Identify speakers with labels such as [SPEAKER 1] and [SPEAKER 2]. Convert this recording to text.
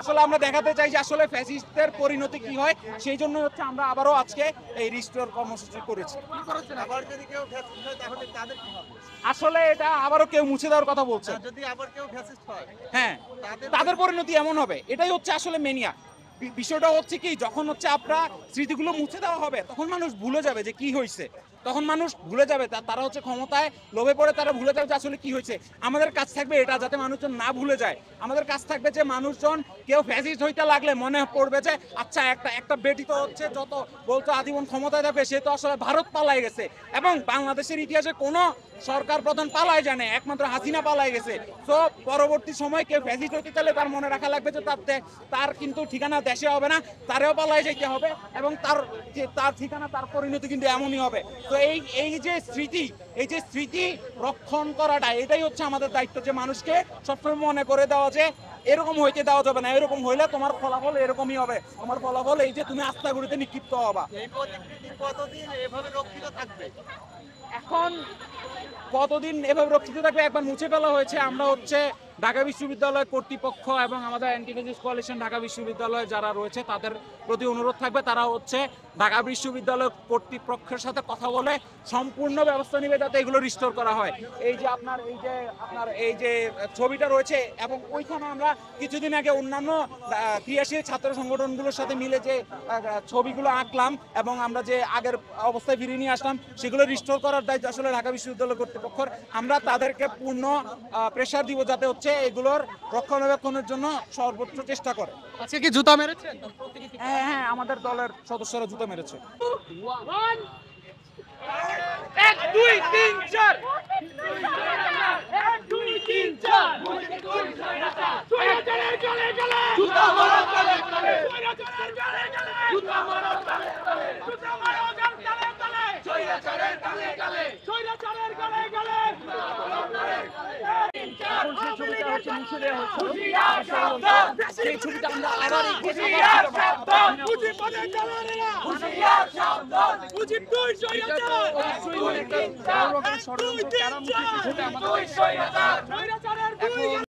[SPEAKER 1] আসলে আমরা দেখাতে চাই যে আসলে ফ্যাসিস্টদের পরিণতি কি হয়, সেই জন্য হচ্ছে আমরা আবারও আজকে এই রিস্টোর কর্মসূচি করেছি। আসলে এটা আবারও কেউ মুছে দেওয়ার কথা বলছে,
[SPEAKER 2] যদি আবার কেউ ফ্যাসিস্ট হয়,
[SPEAKER 1] হ্যাঁ তাদের পরিণতি এমন হবে, এটাই হচ্ছে আসলে মেনিয়া। বিষয়টা হচ্ছে কি, যখন হচ্ছে আপনার স্মৃতিগুলো মুছে দেওয়া হবে তখন মানুষ ভুলে যাবে যে কি হয়েছে, তখন মানুষ ভুলে যাবে, তারা হচ্ছে ক্ষমতায় লোভে পড়ে তারা ভুলে যাবে যে আসলে কি হয়েছে। আমাদের কাজ থাকবে এটা যাতে মানুষজন না ভুলে যায়। আমাদের কাজ থাকবে যে মানুষজন কেউ ফ্যাসিস্ট হইতে লাগলে মনে পড়বে যে আচ্ছা একটা বেটি তো হচ্ছে যত বলতো আজীবন ক্ষমতায় থাকবে, সে তো আসলে ভারত পালাই গেছে, এবং বাংলাদেশের ইতিহাসে কোনো সরকার প্রধান পালায় জানে, একমাত্র হাসিনা পালাই গেছে। তো পরবর্তী সময় কেউ ফ্যাসিস্ট হইতে চাইলে তার মনে রাখা লাগবে যে তার কিন্তু ঠিকানা দেশে হবে না, তারেও পালাই যেতে হবে, এবং তার ঠিকানা তার পরিণতি কিন্তু এমনই হবে। তো এই যে স্মৃতি রক্ষণ করাটা, এটাই হচ্ছে আমাদের দায়িত্ব, যে মানুষকে সবসময় মনে করে দেওয়া যে এরকম হইতে দেওয়া যাবে না, এরকম হইলে তোমার ফলাফল এরকমই হবে, তোমার ফলাফল এই যে তুমি আস্তাগুড়িতে নিক্ষিপ্ত হবা।
[SPEAKER 2] এই প্রতিকৃতি কতদিন এভাবে রক্ষিত থাকবে?
[SPEAKER 1] এখন কতদিন এভাবে রক্ষিত থাকবে, একবার মুছে ফেলা হয়েছে। আমরা হচ্ছে ঢাকা বিশ্ববিদ্যালয় কর্তৃপক্ষ এবং আমাদের অ্যান্টি ফ্যাসিস্ট কোয়ালিশন ঢাকা বিশ্ববিদ্যালয়ে যারা রয়েছে তাদের প্রতি অনুরোধ থাকবে, তারা হচ্ছে ঢাকা বিশ্ববিদ্যালয় কর্তৃপক্ষের সাথে কথা বলে সম্পূর্ণ ব্যবস্থা নেবে যাতে এগুলো রিস্টোর করা হয়। এই যে আপনার এই যে ছবিটা রয়েছে, এবং ওইখানে আমরা কিছুদিন আগে অন্যান্য ক্রিয়াশীল ছাত্র সংগঠনগুলোর সাথে মিলে যে ছবিগুলো আঁকলাম এবং আমরা যে আগের অবস্থায় ফিরিয়ে নিয়ে আসলাম, সেগুলো রিস্টোর করার দায়িত্ব আসলে ঢাকা বিশ্ববিদ্যালয় কর্তৃপক্ষের। আমরা তাদেরকে পূর্ণ প্রেসার দিব যাতে হচ্ছে এগুলোর রক্ষণাবেক্ষণের জন্য সর্বোচ্চ চেষ্টা করে।
[SPEAKER 3] আজকে কি জুতা মেরেছেন?
[SPEAKER 1] হ্যাঁ, আমাদের দলের সদস্যরা জুতা মেরেছে।
[SPEAKER 4] 1 2 3 4 1 2 3 4 জুতা মারো তালে তালে জুতা মারো তালে তালে জুতা মারো তালে তালে সৈরাচারের তালে তালে সৈরাচারের গালে গালে হুশিয়ার সাবধান
[SPEAKER 1] সেই ছবিটা আমরা আবার
[SPEAKER 4] হুশিয়ার সাবধান মুজিব পদে চালারেরা হুশিয়ার সাবধান মুজিব দুই সৈরাচার
[SPEAKER 1] অবশ্যই অনেকটা বড় রকমের ষড়যন্ত্র কারামুখী কিছুটা আমাদের
[SPEAKER 4] সৈরাচারের দুই